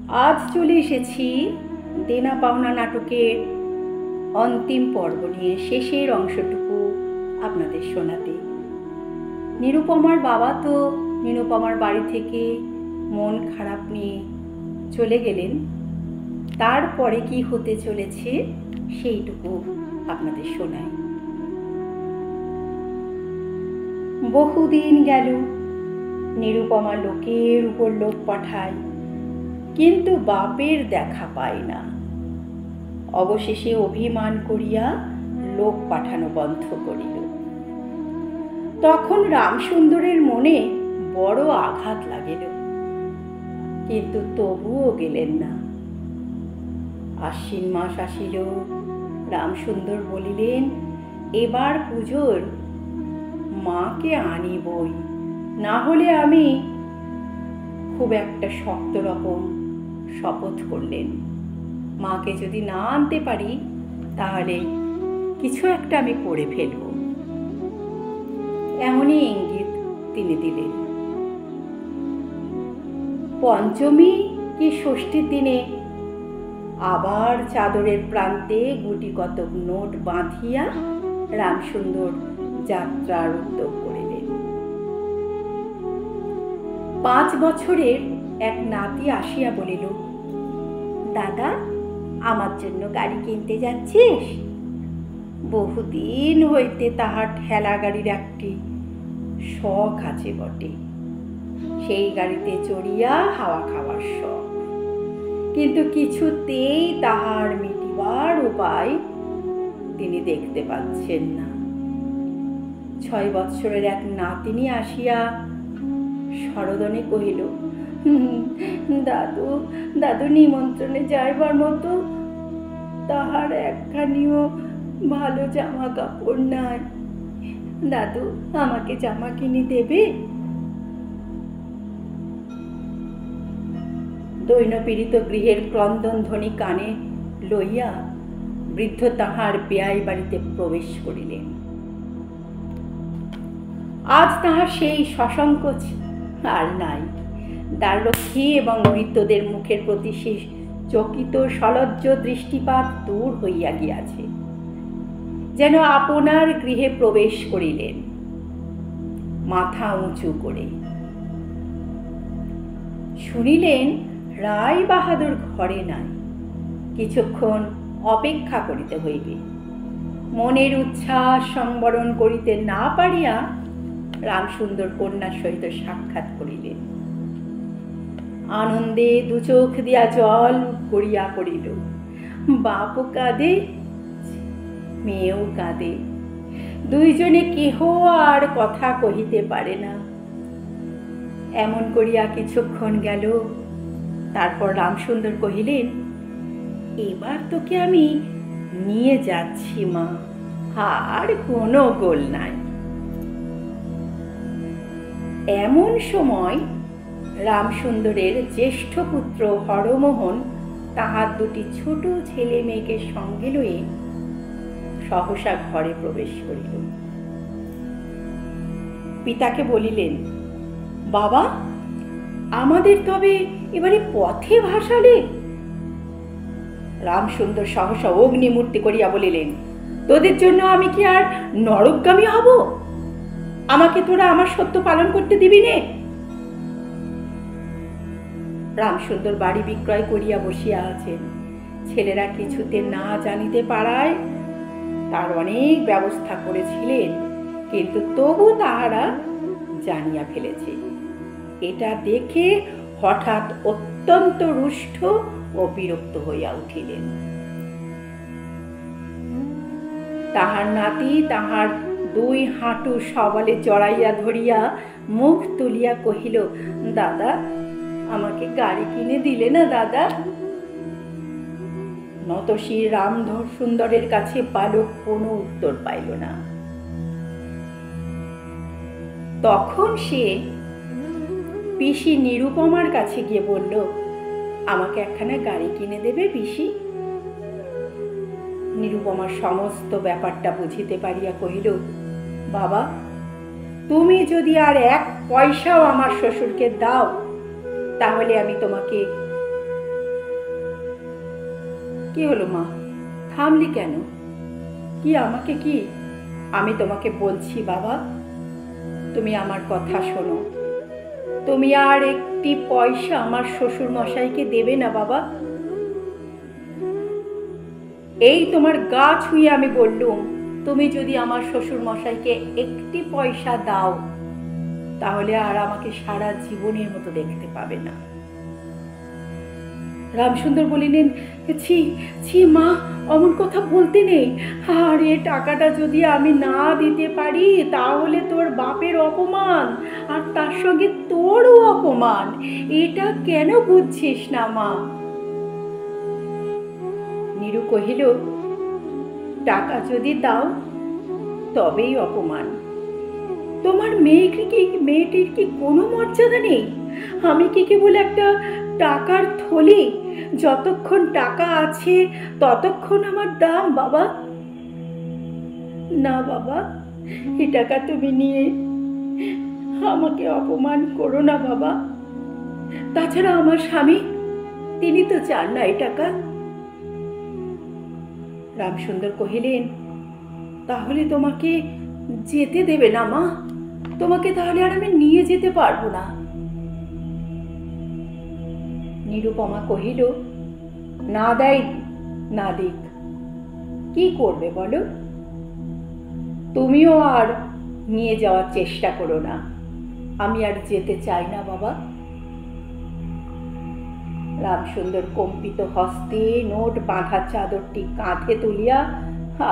আজ চলে এসেছি দেনা পাওনা নাটকের অন্তিম পর্ব নিয়ে শেষের অংশটুকু আপনাদের শোনাতে। নিরুপমার বাবা তো নিরুপমার বাড়ি থেকে মন খারাপ নিয়ে চলে গেলেন। তারপরে কি হতে চলেছে সেইটুকু আপনাদের শোনাই। বহুদিন গেল, নিরুপমা লোকের উপর লোক পাঠায়, কিন্তু বাপের দেখা পায় না। অবশেষে অভিমান করিয়া লোক পাঠানো বন্ধ করিল। তখন রামসুন্দরের মনে বড় আঘাত লাগিল, কিন্তু তবুও গেলেন না। আশ্বিন মাস আসিল। রামসুন্দর বলিলেন, এবার পুজোর মাকে আনিবই, না হলে আমি খুব একটা শক্ত রকম শপথ করলেন। মাকে যদি না আনতে পারি তাহলে কিছু একটা আমি করে ফেলব, এমনই ইঙ্গিত তিনি দিলেন। পঞ্চমী কি ষষ্ঠীর দিনে আবার চাদরের প্রান্তে গুটি কতক নোট বাঁধিয়া রামসুন্দর যাত্রার উদ্যোগ করিলেন। 5 বছরের এক নাতি আসিয়া বলিল, দাদা, আমার জন্য গাড়ি কিনতে যাচ্ছিস? বহুদিন হইতে তাহার ঠেলা গাড়ির একটি শখ আছে বটে, সেই গাড়িতে চড়িয়া হাওয়া খাওয়ার শখ, কিন্তু কিছুতেই তাহার মিটিবার উপায় তিনি দেখতে পাচ্ছেন না। 6 বৎসরের এক নাতিনী আসিয়া সরদনে কহিল, দাদু দাদু নিমন্ত্রণে যাইবার মতো তাহার একখানিও ভালো জামা কাপড় নাই, দাদু আমাকে জামা কিনে দেবে? দৈনপীড়িত গৃহের ক্রন্দন ধ্বনি কানে লইয়া বৃদ্ধ তাহার বেয়াই বাড়িতে প্রবেশ করিলেন। আজ তাহার সেই সসংকোচ আর নাই। দ্বাররক্ষী এবং ভৃত্যদের মুখের প্রতি সেই চকিত সলজ্জ দৃষ্টিপাত দূর হইয়া গিয়াছে, যেন আপনার গৃহে প্রবেশ করিলেন মাথা উঁচু করে। শুনিলেন রায় বাহাদুর ঘরে নাই, কিছুক্ষণ অপেক্ষা করিতে হইবে। মনের উচ্ছ্বাস সংবরণ করিতে না পারিয়া রামসুন্দর কন্যার সহিত সাক্ষাৎ করিলেন। আনন্দে দু চোখ দিয়া জল গড়িয়া পড়িল। বাপও কাঁদে, মেয়েও কাঁদে, দুইজনে কেহ আর কথা কহিতে পারে না। এমন করিয়া কিছুক্ষণ গেল। তারপর রামসুন্দর কহিলেন, এবার তোকে আমি নিয়ে যাচ্ছি মা, আর কোনো গোল নাই। এমন সময় রামসুন্দরের জ্যেষ্ঠ পুত্র হরমোহন তাহার দুটি ছোট ছেলে মেয়েকে সঙ্গে লয়ে সহসা ঘরে প্রবেশ করিল। পিতাকে বলিলেন, বাবা, আমাদের তবে এবারে পথে ভাসালে? রামসুন্দর সহসা অগ্নিমূর্তি করিয়া বলিলেন, তোদের জন্য আমি কি আর নরকগামী হব? আমাকে তোরা আমার সত্য পালন করতে দিবি নে? রামসুন্দর বাড়ি বিক্রয় করিয়া বসিয়া আছেন। ছেলেরা কিছুতে না জানিতে পারায় তার অনেক ব্যবস্থা করেছিলেন, কিন্তু তবু তাহারা জানিয়া ফেলেছে। এটা দেখে হঠাৎ অত্যন্ত রুষ্ট ও বিরক্ত হইয়া উঠিলেন। তাহার নাতি তাহার 2 হাঁটু সবালে জড়াইয়া ধরিয়া মুখ তুলিয়া কহিল, দাদা, আমাকে গাড়ি কিনে দিলে না দাদা? নতশির রামসুন্দরের কাছে বালক কোনো উত্তর পাইল না। তখন সে পিসি নিরুপমার কাছে গিয়ে বলল, আমাকে একখানা গাড়ি কিনে দেবে পিসি? নিরুপমার সমস্ত ব্যাপারটা বুঝিতে পারিয়া কহিল, বাবা, তুমি যদি আর 1 পয়সাও আমার শ্বশুরকে দাও তাহলে আমি তোমাকে কি হলো মা, থামলি কেন? কি আমাকে কি? আমি তোমাকে বলছি বাবা, তুমি আমার কথা শোনো। তুমি আর একটি পয়সা আমার শ্বশুর মশাইকে দেবে না বাবা। এই তোমার গা ছুঁয়ে আমি বললুম, তুমি যদি আমার শ্বশুর মশাইকে একটি পয়সা দাও, তাহলে আর আমাকে সারা জীবনের মতো দেখতে পাবে না। রামসুন্দর বলিলেন, ছি ছি মা, অমন কথা বলতে নেই। আর এ টাকাটা যদি আমি না দিতে পারি, তাহলে তোর বাপের অপমান, আর তার সঙ্গে তোরও অপমান। এটা কেন বুঝছিস না মা? নীরু কহিল, টাকা যদি দাও তবেই অপমান। তোমার মেয়েটির কি কোনো মর্যাদা নেই? আমি কি কেবল একটা টাকার থলি? যতক্ষণ টাকা আছে ততক্ষণ আমার দাম বাবা। না বাবা, এই টাকা তুমি নিয়ে আমাকে অপমান করো না বাবা। তাছাড়া আমার স্বামী, তিনি তো চান না এই টাকা। রামসুন্দর কহিলেন, তাহলে তোমাকে যেতে দেবে না মা? তোমাকে তাহলে আর আমি নিয়ে যেতে পারবো না। নিরুপমা কহিল, না দেয় না দিক, কি করবে বলো? তুমিও আর নিয়ে যাওয়ার চেষ্টা করো না। আমি আর যেতে চাই না বাবা। রামসুন্দর কম্পিত হস্তে নোট বাঁধা চাদরটি কাঁধে তুলিয়া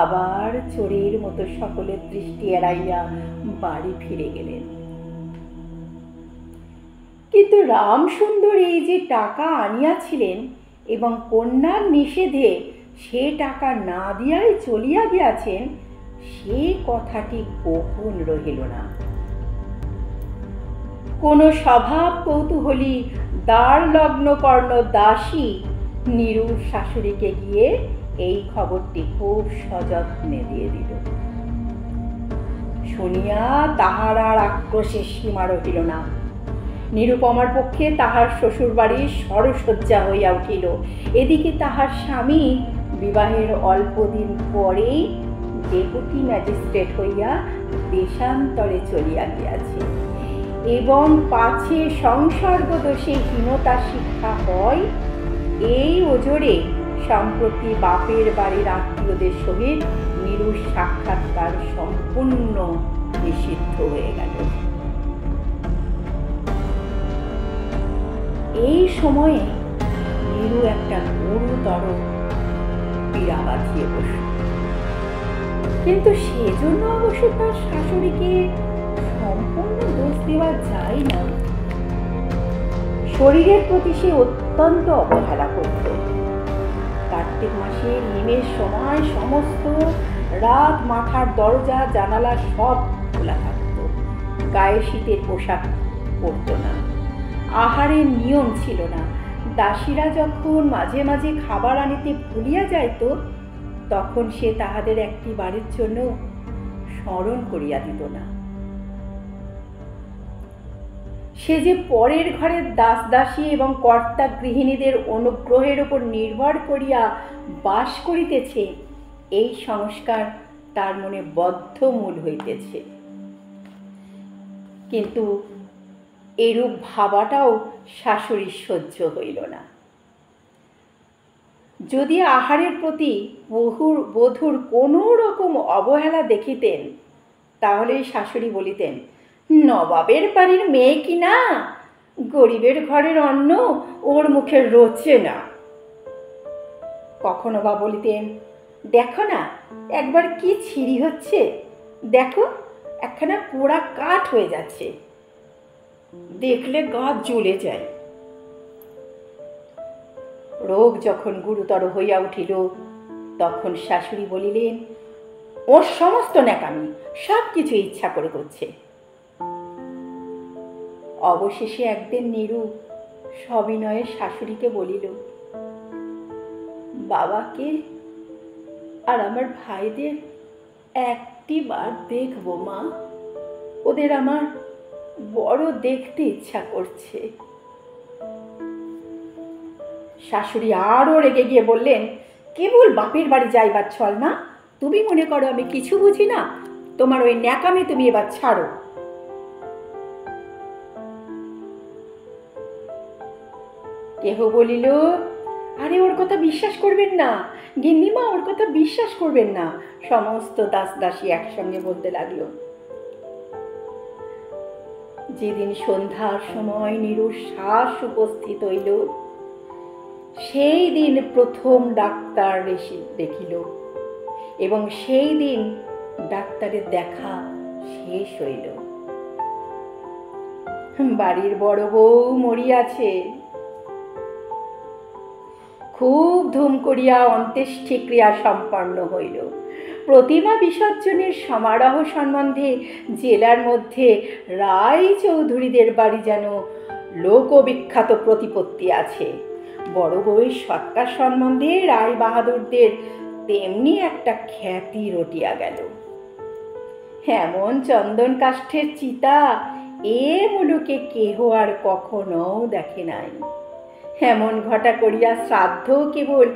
আবার চোরের মতো সকলের দৃষ্টি এড়াইয়া বাড়ি ফিরে গেলেন। কিন্তু রামসুন্দর এই যে টাকা আনিয়াছিলেন এবং কন্যার নিষেধে সে টাকা না দিয়াই চলিয়া গিয়াছেন, সে কথাটি গোপন রহিল না। কোন স্বভাব কৌতূহলী দ্বার লগ্ন কর্ণ দাসী নীরুর শাশুড়িকে গিয়ে এই খবরটি খুব সযত্নে দিয়ে দিল। শুনিয়া তাহার আর আক্রোশের সীমা রহিল না। নিরুপমার পক্ষে তাহার শ্বশুর বাড়ির সরসজ্জা হইয়া উঠিল। এদিকে তাহার স্বামী বিবাহের অল্পদিন পরেই ডেপুটি ম্যাজিস্ট্রেট হইয়া দেশান্তরে চলিয়া গিয়াছে, এবং পাছে সংসর্গ দোষে হীনতা শিক্ষা হয়, এই ওজরে সম্প্রতি বাপের বাড়ির আত্মীয়দের সহিত নীরুর সাক্ষাৎকার সম্পূর্ণ নিষিদ্ধ হয়ে গেল। এই সময়ে নীরু একটা গুরুতর পীড়া বাঁধিয়ে বসল। কিন্তু সেজন্য অবশ্য তার শাশুড়িকে সম্পূর্ণ দোষ দেওয়া যায় না। শরীরের প্রতি সে অত্যন্ত অবহেলা করত। কার্তিক মাসে নিমের সময় সমস্ত রাত মাথার দরজা জানালা সব খোলা থাকত। গায়ে শীতের পোশাক পরত না। আহারের নিয়ম ছিল না। দাসীরা যখন মাঝে মাঝে খাবার আনিতে ভুলিয়া যাইত, তখন সে তাহাদের একটি বাড়ির জন্য স্মরণ করিয়া দিত না। সে যে পরের ঘরের দাস দাসী এবং কর্তা গৃহিণীদের অনুগ্রহের উপর নির্ভর করিয়া বাস করিতেছে, এই সংস্কার তার মনে বদ্ধমূল হইতেছে। কিন্তু এরূপ ভাবাটাও শাশুড়ির সহ্য হইল না। যদি আহারের প্রতি বধূর কোনো রকম অবহেলা দেখিতেন, তাহলে শাশুড়ি বলিতেন, নবাবের বাড়ির মেয়ে কি না, গরিবের ঘরের অন্ন ওর মুখে রোচে না। কখনো বা বলিতেন, দেখো না একবার কি ছিঁড়ি হচ্ছে, দেখো একখানা পোড়া কাঠ হয়ে যাচ্ছে, দেখলে গা জ্বলে যায়। রোগ যখন গুরুতর হইয়া উঠিল, তখন শাশুড়ি বলিলেন, ওর সমস্ত ন্যাকামি, সব কিছু ইচ্ছা করে করছে। অবশেষে একদিন নীরু সবিনয়ে শাশুড়িকে বলিল, বাবাকে আর আমার ভাইদের একটি বার দেখবো মা, ওদের আমার বড় দেখতে ইচ্ছা করছে। শাশুড়ি আরো রেগে গিয়ে বললেন, কেবল বাপের বাড়ি যাইবার ছল না? তুমি মনে করো আমি কিছু বুঝি না? তোমার ওই ন্যাকামে তুমি এবার ছাড়ো। কেহ বলিল, আরে ওর কথা বিশ্বাস করবেন না গিন্নিমা, ওর কথা বিশ্বাস করবেন না। সমস্ত দাস দাসী একসঙ্গে বলতে লাগলো। যেদিন সন্ধ্যার সময় নিরুশ্বাস উপস্থিত হইল, সেই দিন প্রথম ডাক্তার দেখিল এবং সেই দিন ডাক্তারের দেখা শেষ হইল। বাড়ির বড় বউ মরিয়াছে। খুব ধুম করিয়া অন্ত্যেষ্টিক্রিয়া সম্পন্ন হইল। প্রতিমা বিসর্জনের সমারোহ সম্বন্ধে জেলার মধ্যে রায় চৌধুরীদের বাড়ি যেন লোকবিখ্যাত প্রতিপত্তি আছে। বড় বউয়ের সৎকার সম্বন্ধে রায় বাহাদুরদের তেমনি একটা খ্যাতি রটিয়া গেল। এমন চন্দন কাষ্ঠের চিতা এ মুলুকে কেহ আর কখনো দেখে নাই। এমন ঘটা করিয়া শ্রাদ্ধ কেবল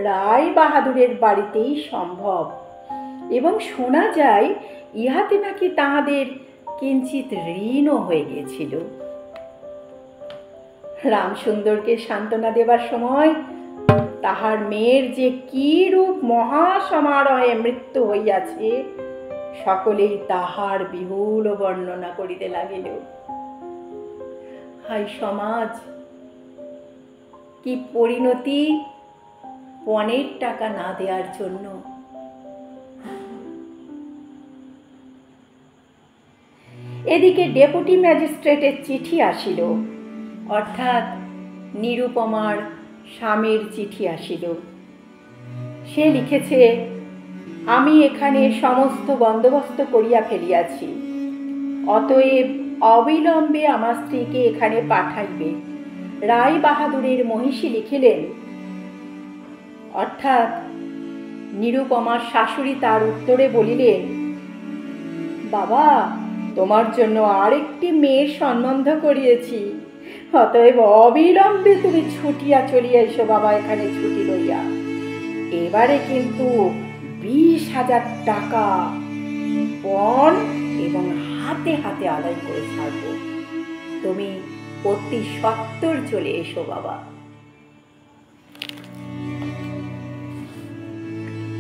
রায় বাহাদুরের বাড়িতেই সম্ভব এবং শোনা যায় ইহাতে নাকি তাহাদের কিঞ্চিত ঋণও হয়ে গিয়েছিল। রামসুন্দরকে সান্ত্বনা দেবার সময় তাহার মেয়ের যে কি রূপ মহাসমারোহে মৃত্যু হইয়াছে সকলেই তাহার বিহুল বর্ণনা করিতে লাগিল। হাই সমাজ, কি পরিণতি পণের টাকা না দেওয়ার জন্য। এদিকে ডেপুটি ম্যাজিস্ট্রেটের চিঠি আসিল, অর্থাৎ নিরুপমার স্বামীর চিঠি আসিল। সে লিখেছে, আমি এখানে সমস্ত বন্দোবস্ত করিয়া ফেলিয়াছি, অতএব অবিলম্বে আমার স্ত্রীকে এখানে পাঠাইবে। রায় বাহাদুরের মহিষী লিখিলেন, অর্থাৎ নিরুপমার শাশুড়ি তার উত্তরে বলিলেন, বাবা, তোমার জন্য আরেকটি মেয়ের সম্বন্ধ করিয়েছি, অতএব অবিলম্বে তুমি ছুটিয়া চলিয়া এসো বাবা, এখানে ছুটি লইয়া। এবারে কিন্তু 20,000 টাকা পণ এবং হাতে হাতে আদায় করে ছাড়ব। তুমি অতি সত্বর চলে এসো বাবা।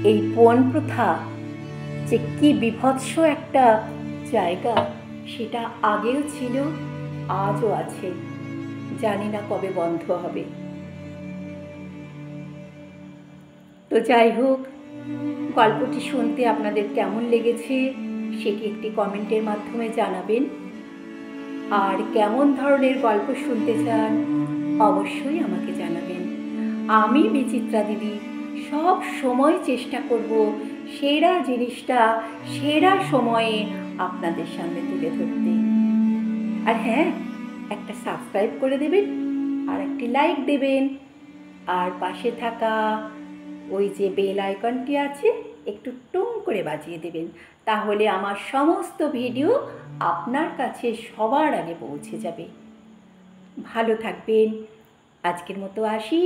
এই পণ প্রথা যে কি বিভৎস একটা জায়গা সেটা আগেও ছিল, আজও আছে, জানি না কবে বন্ধ হবে। তো যাই হোক, গল্পটি শুনতে আপনাদের কেমন লেগেছে সেটি একটি কমেন্টের মাধ্যমে জানাবেন। আর কেমন ধরনের গল্প শুনতে চান অবশ্যই আমাকে জানাবেন। আমি বিচিত্রা দিদি সব সময় চেষ্টা করব সেরা জিনিসটা সেরা সময়ে আপনাদের সামনে তুলে ধরতে। আর হ্যাঁ, একটা সাবস্ক্রাইব করে দেবেন আর একটি লাইক দেবেন, আর পাশে থাকা ওই যে বেল আইকনটি আছে একটু টুং করে বাজিয়ে দেবেন, তাহলে আমার সমস্ত ভিডিও আপনার কাছে সবার আগে পৌঁছে যাবে। ভালো থাকবেন। আজকের মতো আসি।